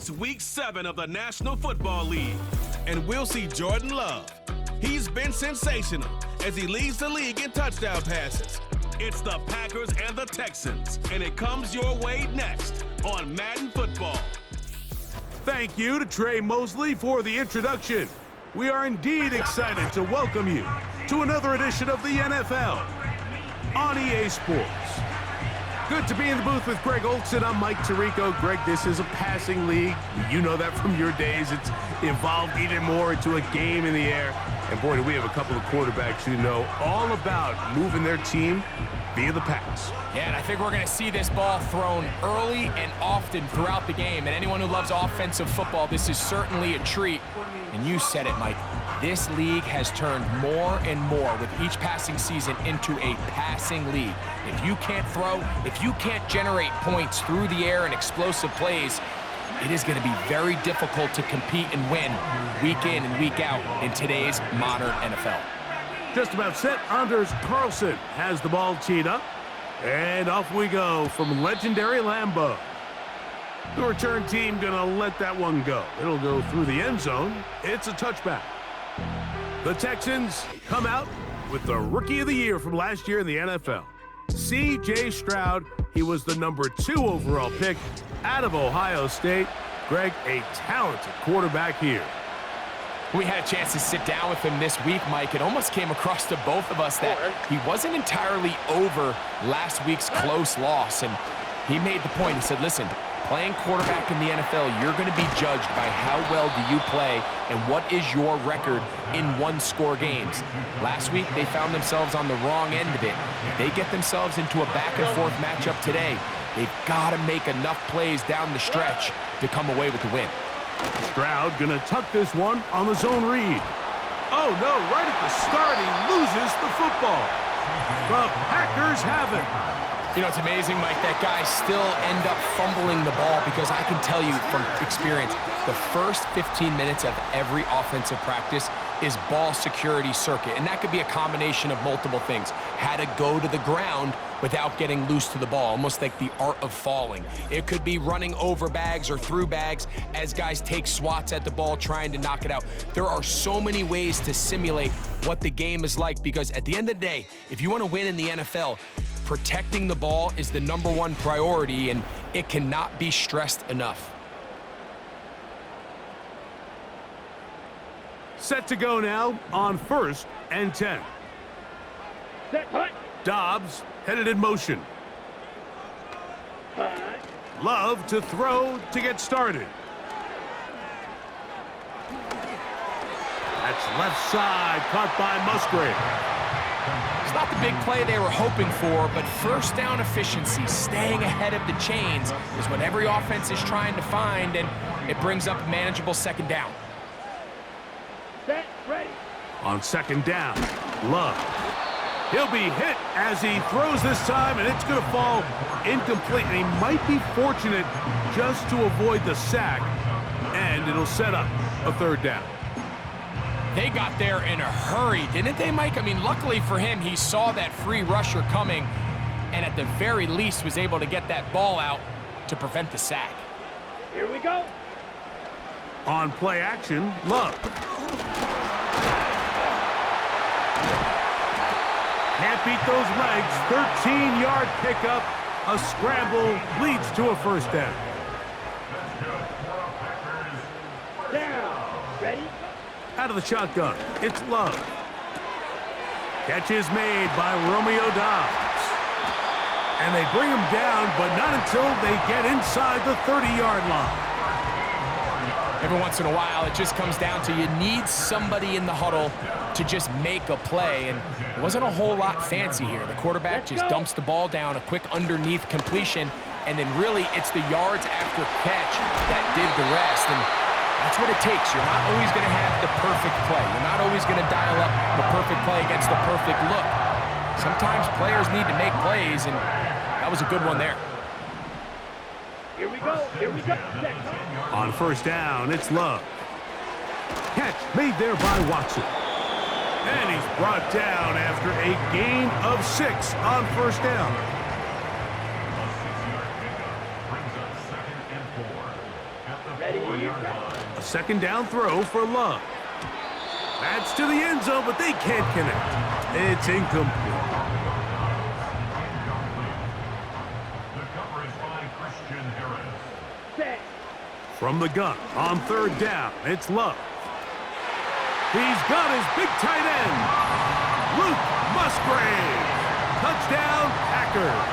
It's Week 7 of the National Football League, and we'll see Jordan Love. He's been sensational as he leads the league in touchdown passes. It's the Packers and the Texans, and it comes your way next on Madden Football. Thank you to Trey Mosley for the introduction. We are indeed excited to welcome you to another edition of the NFL on EA Sports. Good to be in the booth with Greg Olson. I'm Mike Tirico. Greg, this is a passing league. You know that from your days. It's evolved even more into a game in the air. And boy, do we have a couple of quarterbacks who know all about moving their team via the pass. Yeah, and I think we're going to see this ball thrown early and often throughout the game. And anyone who loves offensive football, this is certainly a treat. And you said it, Mike. This league has turned more and more with each passing season into a passing league. If you can't throw, if you can't generate points through the air and explosive plays, it is going to be very difficult to compete and win week in and week out in today's modern NFL. Just about set. Anders Carlson has the ball teed up. And off we go from legendary Lambeau. The return team going to let that one go. It'll go through the end zone. It's a touchback. The Texans come out with the Rookie of the Year from last year in the NFL. C.J. Stroud, he was the #2 overall pick out of Ohio State. Greg, a talented quarterback here. We had a chance to sit down with him this week, Mike. It almost came across to both of us that he wasn't entirely over last week's close loss. And he made the point. He said, listen, playing quarterback in the NFL, you're going to be judged by how well do you play and what is your record in one-score games. Last week, they found themselves on the wrong end of it. If they get themselves into a back-and-forth matchup today, they've got to make enough plays down the stretch to come away with the win. Stroud going to tuck this one on the zone read. Oh, no, right at the start, he loses the football. The Packers have it. You know, it's amazing, Mike, that guys still end up fumbling the ball because I can tell you from experience, the first 15 minutes of every offensive practice is ball security circuit, and that could be a combination of multiple things. How to go to the ground without getting loose to the ball, almost like the art of falling. It could be running over bags or through bags as guys take swats at the ball trying to knock it out. There are so many ways to simulate what the game is like because at the end of the day, if you want to win in the NFL, protecting the ball is the #1 priority, and it cannot be stressed enough. Set to go now on 1st and 10. Dobbs headed in motion. Love to throw to get started. That's left side, caught by Musgrave. It's not the big play they were hoping for, but first down efficiency, staying ahead of the chains, is what every offense is trying to find, and it brings up a manageable second down. Set, ready. On second down, Love. He'll be hit as he throws this time, and it's going to fall incomplete. And he might be fortunate just to avoid the sack, and it'll set up a third down. They got there in a hurry, didn't they, Mike? I mean, luckily for him, he saw that free rusher coming and at the very least was able to get that ball out to prevent the sack. Here we go. On play action, Love. Can't beat those legs. 13-yard pickup. A scramble leads to a first down. Down. Ready? Out of the shotgun, it's Love. Catch is made by Romeo Dobbs. And they bring him down, but not until they get inside the 30-yard line. Every once in a while, it just comes down to you need somebody in the huddle to just make a play, and it wasn't a whole lot fancy here. The quarterback just dumps the ball down, a quick underneath completion, and then really it's the yards after catch that did the rest. And that's what it takes. You're not always going to have the perfect play. You're not always going to dial up the perfect play against the perfect look. Sometimes players need to make plays, and that was a good one there. Here we go. Here we go. On first down, it's Love. Catch made there by Watson. And he's brought down after a gain of 6 on first down. Ready? A second down throw for Love. That's to the end zone, but they can't connect. It's incomplete. From the gun on third down, it's Love. He's got his big tight end, Luke Musgrave. Touchdown, Packers.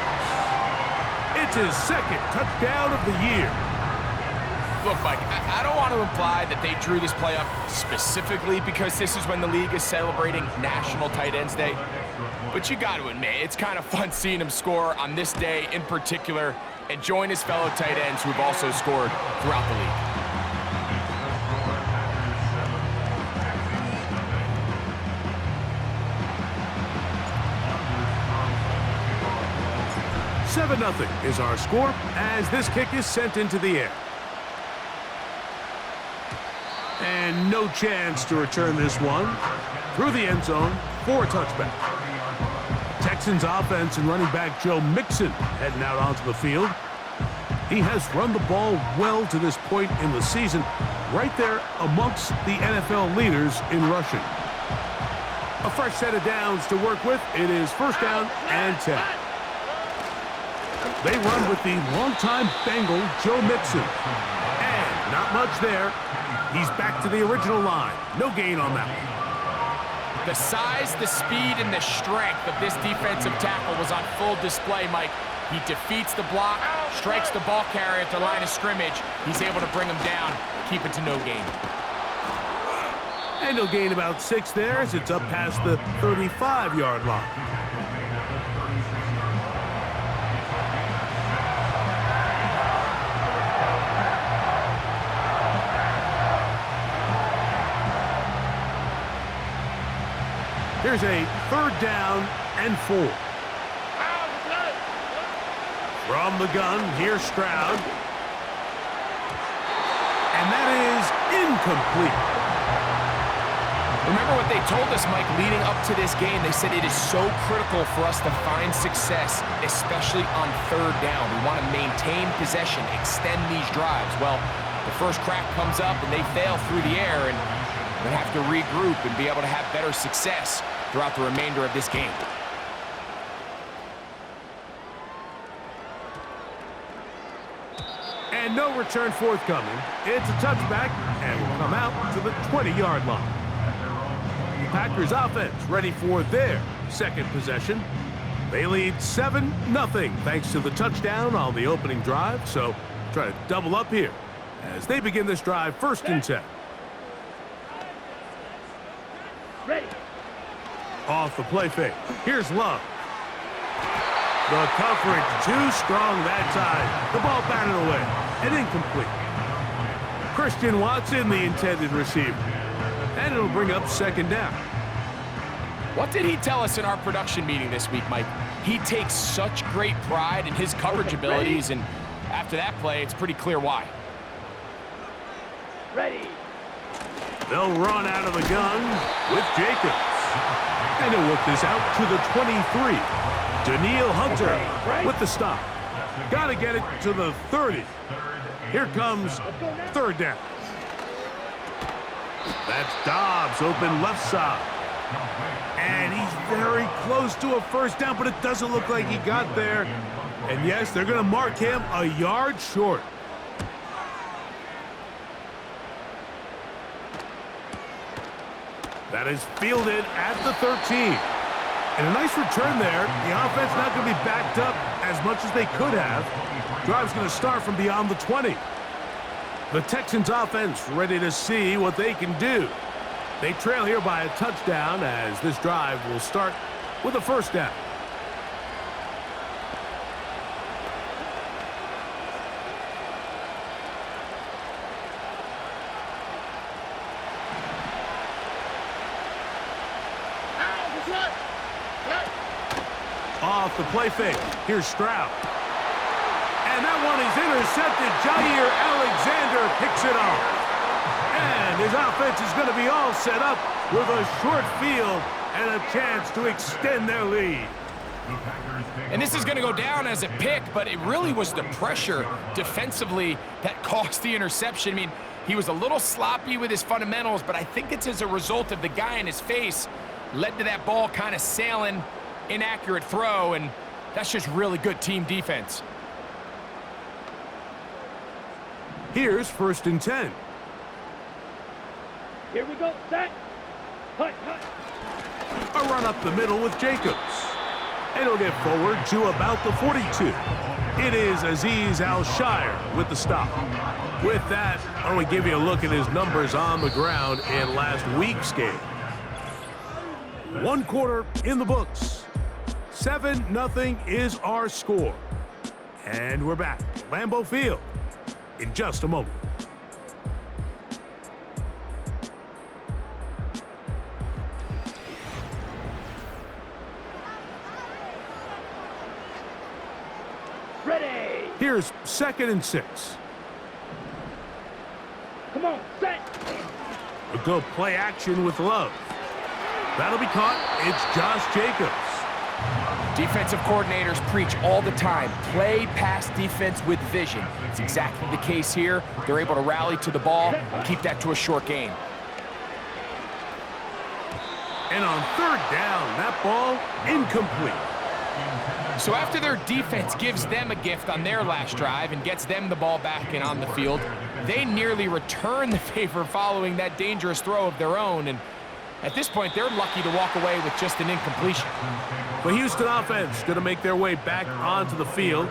It's his second touchdown of the year. Look, Mike, I don't want to imply that they drew this play up specifically because this is when the league is celebrating National Tight Ends Day. But you got to admit, it's kind of fun seeing him score on this day in particular and join his fellow tight ends who have also scored throughout the league. $7-0 is our score as this kick is sent into the air. And no chance to return this one through the end zone for a touchback. Texans offense and running back Joe Mixon heading out onto the field. He has run the ball well to this point in the season, right there amongst the NFL leaders in rushing. A fresh set of downs to work with. It is first down and 10. They run with the longtime Bengal Joe Mixon. And not much there. He's back to the original line. No gain on that one. The size, the speed, and the strength of this defensive tackle was on full display, Mike. He defeats the block, strikes the ball carrier at the line of scrimmage. He's able to bring him down, keep it to no gain. And he'll gain about 6 there as it's up past the 35-yard line. Here's a third down and 4. From the gun, here's Stroud. And that is incomplete. Remember what they told us, Mike, leading up to this game. They said it is so critical for us to find success, especially on third down. We want to maintain possession, extend these drives. Well, the first crack comes up and they fail through the air, and we're going to have to regroup and be able to have better success throughout the remainder of this game. And no return forthcoming. It's a touchback, and will come out to the 20-yard line. The Packers offense ready for their second possession. They lead 7-0 thanks to the touchdown on the opening drive, so try to double up here as they begin this drive first and 10. Ready. Off the play fake. Here's Love. The coverage too strong that time. The ball batted away and incomplete. Christian Watson, the intended receiver. And it'll bring up second down. What did he tell us in our production meeting this week, Mike? He takes such great pride in his coverage abilities, and after that play, it's pretty clear why. Ready. They'll run out of the gun with Jacobs. And he'll work this out to the 23. Daniil Hunter with the stop. Got to get it to the 30. Here comes third down. That's Dobbs open left side. And he's very close to a first down, but it doesn't look like he got there. And yes, they're going to mark him a yard short. That is fielded at the 13. And a nice return there. The offense not going to be backed up as much as they could have. Drive's going to start from beyond the 20. The Texans offense ready to see what they can do. They trail here by a touchdown as this drive will start with a first down. Off the play fake. Here's Stroud. And that one is intercepted. Jair Alexander picks it off. And his offense is going to be all set up with a short field and a chance to extend their lead. And this is going to go down as a pick, but it really was the pressure defensively that caused the interception. I mean, he was a little sloppy with his fundamentals, but I think it's as a result of the guy in his face led to that ball kind of sailing, inaccurate throw, and that's just really good team defense. Here's 1st and 10. Here we go. Set. Hut, hut. A run up the middle with Jacobs. And he'll get forward to about the 42. It is Azeez Al-Shire with the stop. With that, I want to give you a look at his numbers on the ground in last week's game. 1 quarter in the books. 7-0 is our score. And we're back at Lambeau Field in just a moment. Ready. Here's 2nd and 6. Come on. Set. A good play action with Love. That'll be caught. It's Josh Jacobs. Defensive coordinators preach all the time, play pass defense with vision. It's exactly the case here. They're able to rally to the ball and keep that to a short gain. And on 3rd down, that ball incomplete. So after their defense gives them a gift on their last drive and gets them the ball back and on the field, they nearly return the favor following that dangerous throw of their own. And at this point, they're lucky to walk away with just an incompletion. The Houston offense going to make their way back onto the field.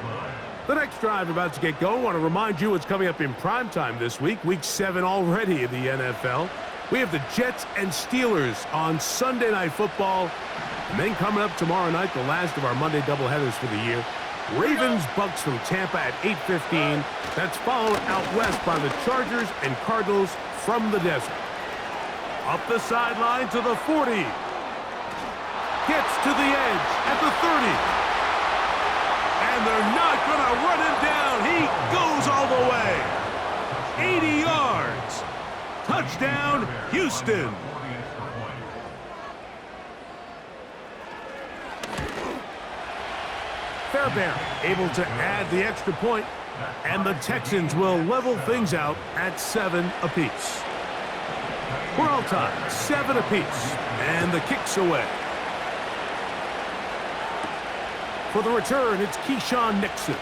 The next drive about to get going. I want to remind you what's coming up in primetime this week. Week 7 already in the NFL. We have the Jets and Steelers on Sunday Night Football. And then coming up tomorrow night, the last of our Monday doubleheaders for the year. Ravens-Bucks from Tampa at 8:15. That's followed out west by the Chargers and Cardinals from the desert. Up the sideline to the 40. Gets to the edge at the 30. And they're not going to run him down. He goes all the way. 80 yards. Touchdown, Houston. Fairbairn able to add the extra point, and the Texans will level things out at 7 apiece. We're all tied, 7 apiece, and the kick's away. For the return, it's Keyshawn Nixon.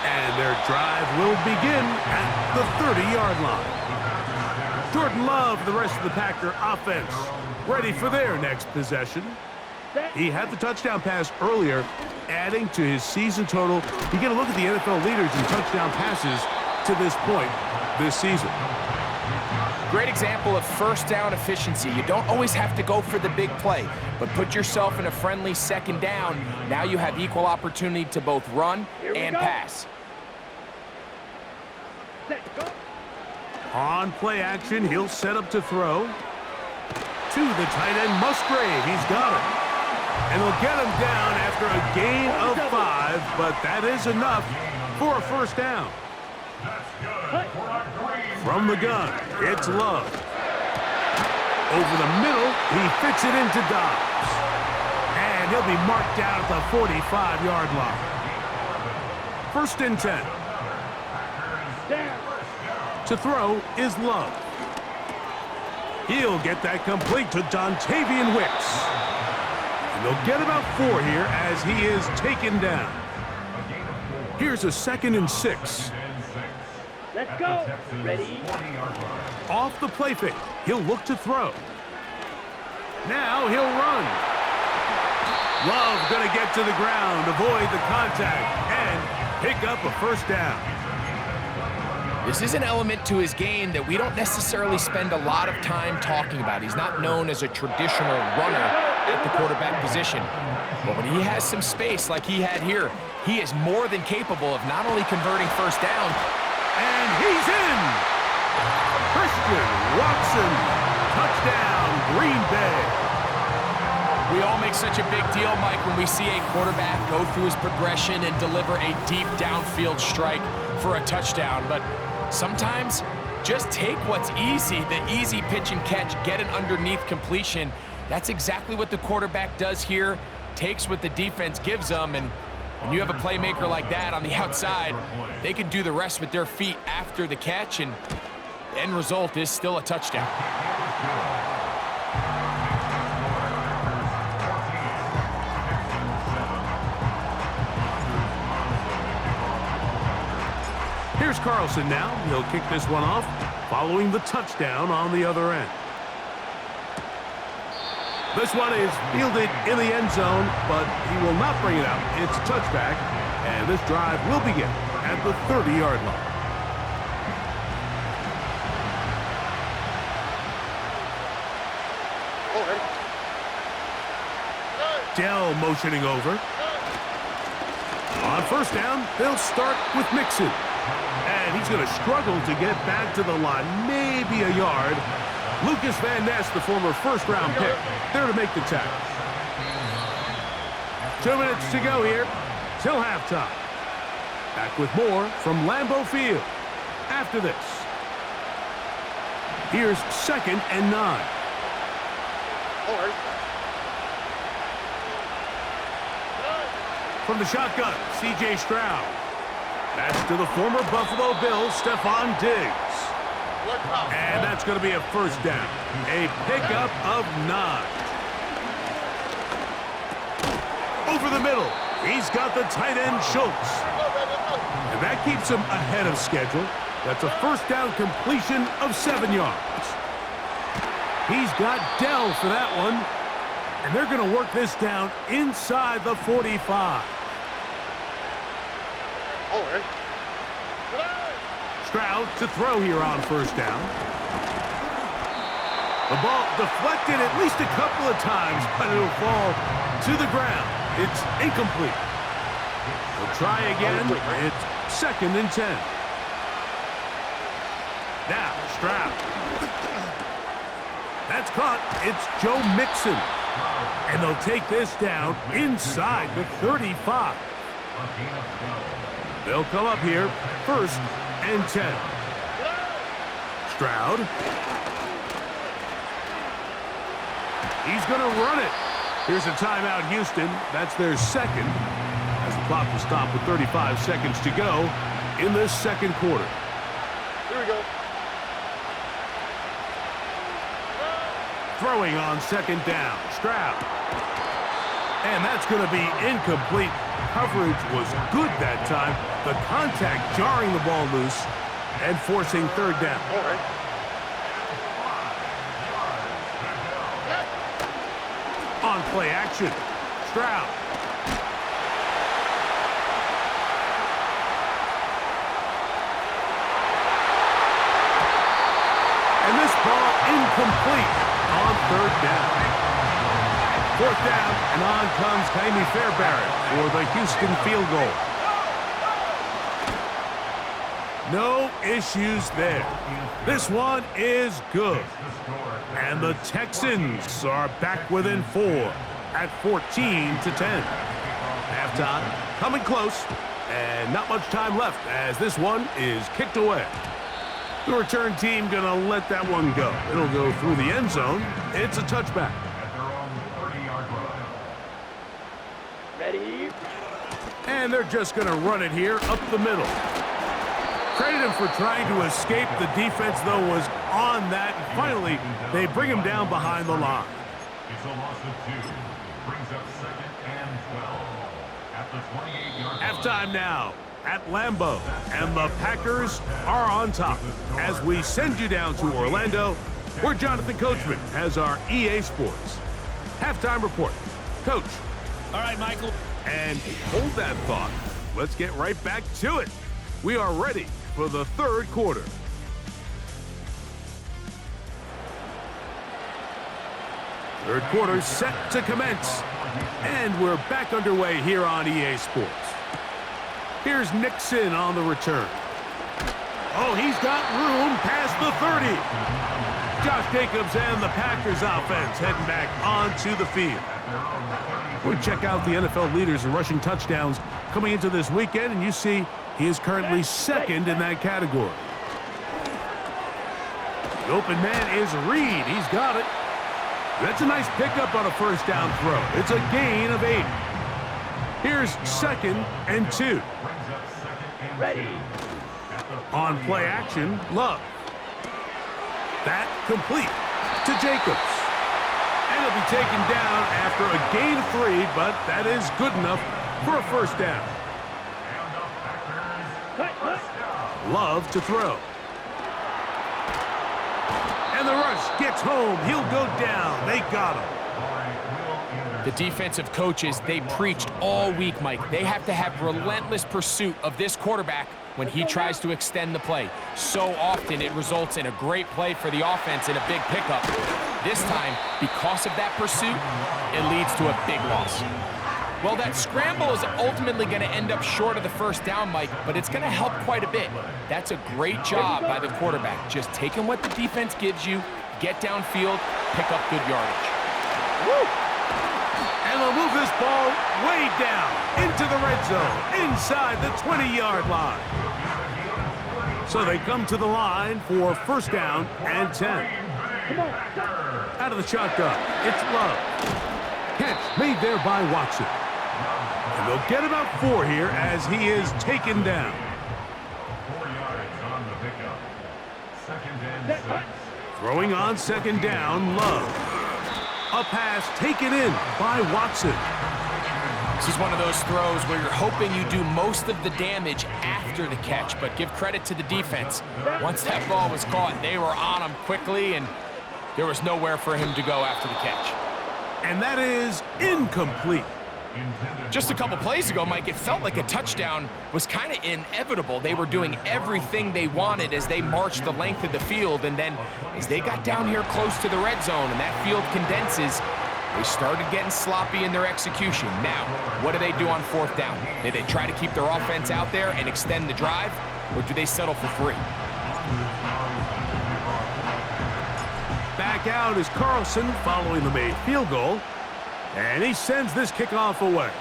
And their drive will begin at the 30-yard line. Jordan Love, the rest of the Packer offense, ready for their next possession. He had the touchdown pass earlier, adding to his season total. You get a look at the NFL leaders in touchdown passes to this point this season. Great example of first down efficiency. You don't always have to go for the big play, but put yourself in a friendly 2nd down. Now you have equal opportunity to both run and pass. Set. Go. On play action, he'll set up to throw. To the tight end, Musgrave. He's got it. And they'll get him down after a gain of 5, but that is enough for a first down. From the gun, it's Love. Over the middle, he fits it into Dobbs. And he'll be marked down at the 45-yard line. 1st and 10. To throw is Love. He'll get that complete to Dontavian Wicks. And they'll get about 4 here as he is taken down. Here's a 2nd and 6. Let's go. Ready. Off the play fake, he'll look to throw. Now he'll run. Love going to get to the ground, avoid the contact, and pick up a first down. This is an element to his game that we don't necessarily spend a lot of time talking about. He's not known as a traditional runner at the quarterback position. But when he has some space like he had here, he is more than capable of not only converting first down. And he's in! Christian Watson, touchdown, Green Bay. We all make such a big deal, Mike, when we see a quarterback go through his progression and deliver a deep downfield strike for a touchdown. But sometimes just take what's easy, the easy pitch and catch, get an underneath completion. That's exactly what the quarterback does here. takes what the defense gives them, and when you have a playmaker like that on the outside, they can do the rest with their feet after the catch, and the end result is still a touchdown. Here's Carlson now. He'll kick this one off, following the touchdown on the other end. This one is fielded in the end zone, but he will not bring it out. It's a touchback, and this drive will begin at the 30-yard line. Dell motioning over. On first down, they'll start with Mixon. And he's going to struggle to get back to the line, maybe a yard. Lucas Van Ness, the former first-round pick, there to make the tackle. 2 minutes to go here till halftime. Back with more from Lambeau Field after this. Here's 2nd and 9. From the shotgun, C.J. Stroud. That's to the former Buffalo Bills, Stephon Diggs. And that's going to be a first down. A pickup of 9. Over the middle, he's got the tight end Schultz. And that keeps him ahead of schedule. That's a first down completion of 7 yards. He's got Dell for that one. And they're going to work this down inside the 45. Stroud to throw here on first down. The ball deflected at least a couple of times, but it'll fall to the ground. It's incomplete. We'll try again. It's 2nd and 10. Now, Stroud. That's caught. It's Joe Mixon. And they'll take this down inside the 35. They'll come up here, 1st and 10. Stroud. He's going to run it. Here's a timeout, Houston. That's their 2nd. As the clock will stop with 35 seconds to go in this 2nd quarter. Here we go. Throwing on 2nd down. Stroud. And that's going to be incomplete. Coverage was good that time. The contact jarring the ball loose and forcing 3rd down. All right. On play action. Stroud. And this ball incomplete on 3rd down. 4th down, and on comes Kaimi Fairbairn for the Houston field goal. No issues there. This one is good. And the Texans are back within 4 at 14-10. Halftime coming close, and not much time left as this one is kicked away. The return team going to let that one go. It'll go through the end zone. It's a touchback. Ready? And they're just going to run it here up the middle. Credit him for trying to escape. The defense, though, was on that. And finally, they bring him down behind the line. It's a loss of 2. Brings up 2nd and 12 at the 28-yard line. Halftime now at Lambeau, and the Packers are on top. As we send you down to Orlando, where Jonathan Coachman has our EA Sports halftime report. Coach. All right, Michael. And hold that thought. Let's get right back to it. We are ready for the 3rd quarter. Third quarter set to commence. And we're back underway here on EA Sports. Here's Nixon on the return. Oh, he's got room past the 30. Josh Jacobs and the Packers offense heading back onto the field. We check out the NFL leaders in rushing touchdowns coming into this weekend, and you see he is currently 2nd in that category. The open man is Reed. He's got it. That's a nice pickup on a first down throw. It's a gain of 8. Here's 2nd and 2. Ready. On play action, Love. That complete to Jacobs. And he'll be taken down after a gain of 3, but that is good enough for a first down. Love to throw. And the rush gets home. He'll go down. They got him. The defensive coaches, they preached all week, Mike. They have to have relentless pursuit of this quarterback when he tries to extend the play. So often it results in a great play for the offense and a big pickup. This time, because of that pursuit, it leads to a big loss. Well, that scramble is ultimately going to end up short of the first down, Mike, but it's going to help quite a bit. That's a great job by the quarterback. Just taking what the defense gives you, get downfield, pick up good yardage. Woo! And they'll move this ball way down into the red zone, inside the 20-yard line. So they come to the line for first down and 10. Out of the shotgun, it's Love. Catch made there by Watson. And they'll get about 4 here as he is taken down. 4 yards on the pickup. 2nd and 6. Throwing on 2nd down, Love. A pass taken in by Watson. This is one of those throws where you're hoping you do most of the damage after the catch, but give credit to the defense. Once that ball was caught, they were on him quickly, and there was nowhere for him to go after the catch. And that is incomplete. Just a couple plays ago, Mike, it felt like a touchdown was kind of inevitable. They were doing everything they wanted as they marched the length of the field, and then as they got down here close to the red zone and that field condenses, they started getting sloppy in their execution. Now, what do they do on 4th down? Do they try to keep their offense out there and extend the drive, or do they settle for 3? Back out is Carlson following the made field goal. And he sends this kickoff away.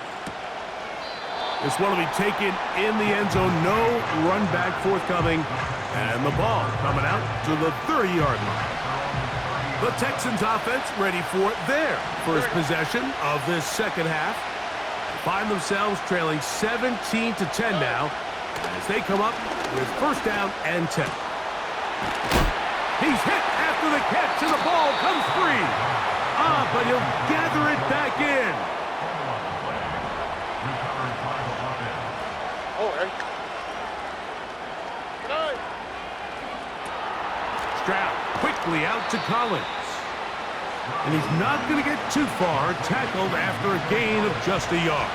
This one will be taken in the end zone. No run back forthcoming. And the ball coming out to the 30-yard line. The Texans offense ready for their first possession of this second half. They find themselves trailing 17-10 now as they come up with first down and 10. He's hit after the catch and the ball comes free. But he'll gather it back in. Stroud quickly out to Collins. And he's not going to get too far, tackled after a gain of just a yard.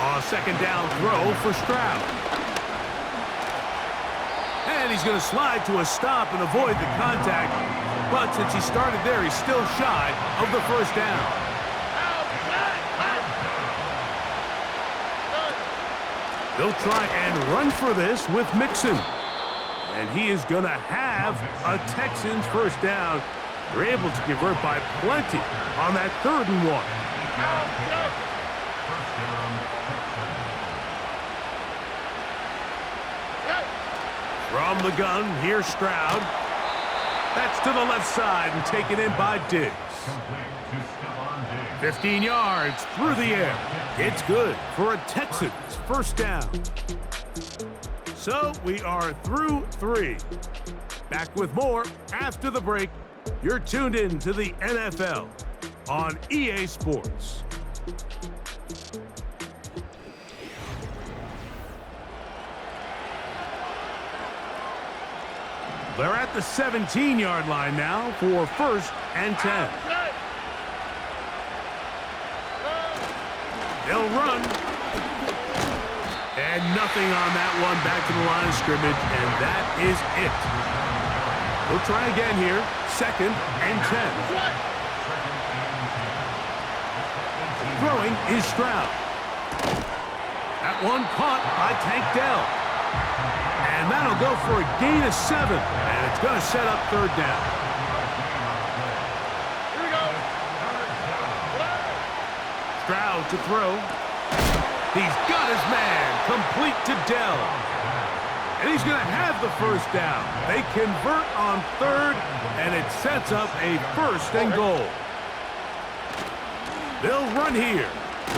A second down throw for Stroud. And he's going to slide to a stop and avoid the contact. But since he started there, he's still shy of the first down. They'll try and run for this with Mixon. And he is going to have a Texans first down. They're able to convert by plenty on that 3rd and 1. From the gun, here's Stroud. That's to the left side and taken in by Diggs. 15 yards through the air. It's good for a Texans first down. So we are through 3. Back with more after the break. You're tuned in to the NFL on EA Sports. They're at the 17-yard line now for first and 10. They'll run. And nothing on that one, back to the line of scrimmage, and that is it. We'll try again here, 2nd and 10. Throwing is Stroud. That one caught by Tank Dell. And that'll go for a gain of 7, and it's going to set up 3rd down. Here we go. Stroud to throw. He's got his man, complete to Dell. And he's going to have the first down. They convert on third, and it sets up a first and goal. They'll run here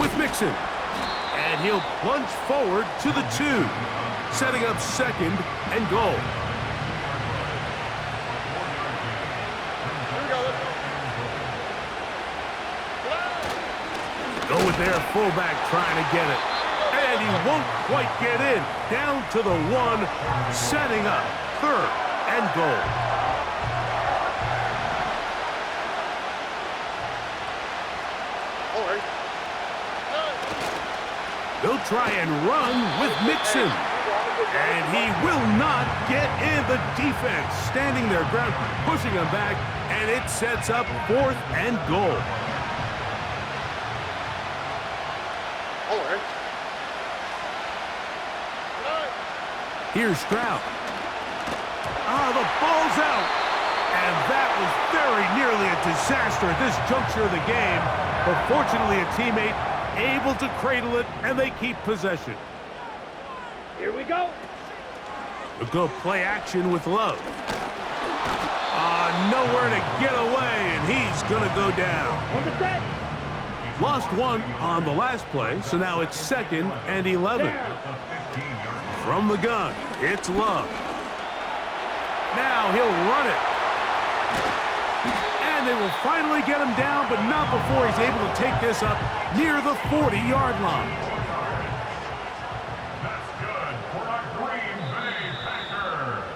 with Mixon. And he'll plunge forward to the 2, setting up second and goal. Go with their fullback trying to get it. And he won't quite get in. Down to the 1, setting up third and goal. They'll try and run with Mixon. And he will not get in. The defense standing their ground, pushing him back, and it sets up fourth and goal. Here's Stroud. The ball's out. And that was very nearly a disaster at this juncture of the game. But fortunately, a teammate able to cradle it, and they keep possession. Here we go. They'll go play action with Love. Nowhere to get away, and he's going to go down. On the set. Lost one on the last play, so now it's 2nd and 11. From the gun, it's Love. Now he'll run it. And they will finally get him down, but not before he's able to take this up near the 40-yard line. That's good for the Green Bay Packers.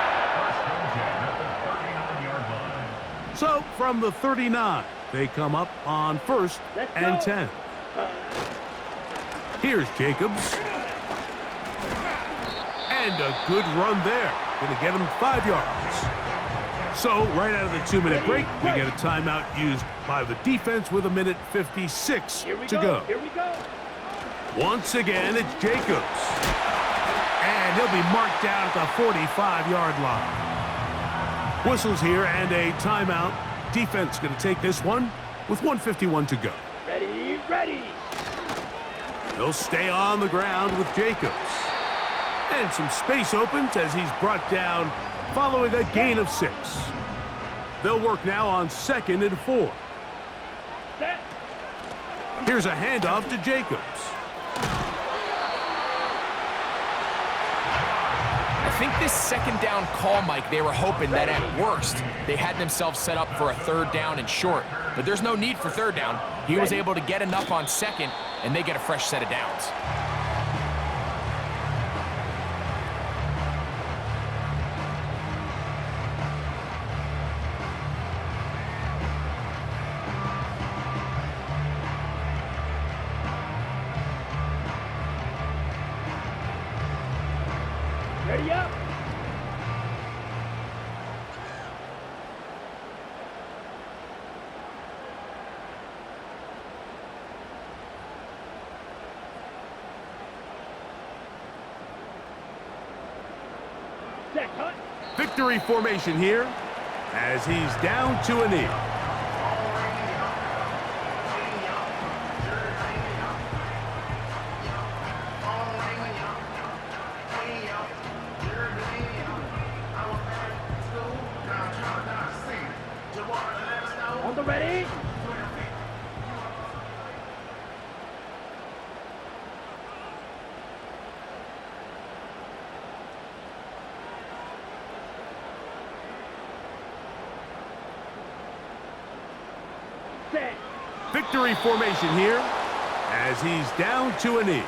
First and 10 at the 39-yard line. So from the 39, they come up on 1st and 10. Here's Jacobs. And a good run there. Going to get him 5 yards. So right out of the 2-minute break, we get a timeout used by the defense with 1:56 to go. Here we go. Once again, it's Jacobs. And he'll be marked down at the 45-yard line. Whistles here and a timeout. Defense going to take this one with 1:51 to go. Ready, ready. They'll stay on the ground with Jacobs. And some space opens as he's brought down following a gain of 6. They'll work now on 2nd and 4. Set. Here's a handoff to Jacobs. I think this 2nd down call, Mike, they were hoping that at worst they had themselves set up for a 3rd down and short. But there's no need for 3rd down. He was able to get enough on 2nd, and they get a fresh set of downs. Ready up. Set, cut. Victory formation here as he's down to a knee. On the ready. Set. Victory formation here as he's down to a knee.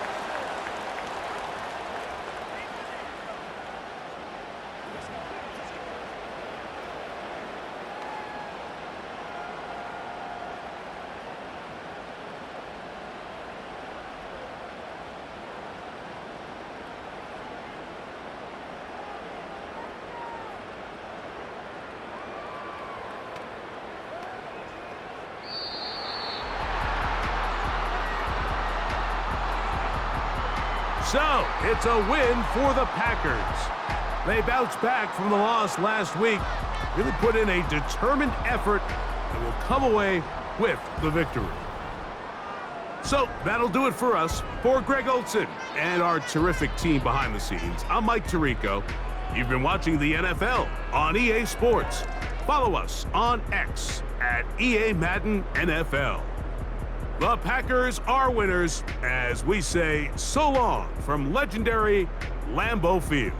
So, it's a win for the Packers. They bounced back from the loss last week, really put in a determined effort, and will come away with the victory. So that'll do it for us. For Greg Olson and our terrific team behind the scenes, I'm Mike Tirico. You've been watching the NFL on EA Sports. Follow us on X at EA Madden NFL. The Packers are winners as we say so long from legendary Lambeau Field.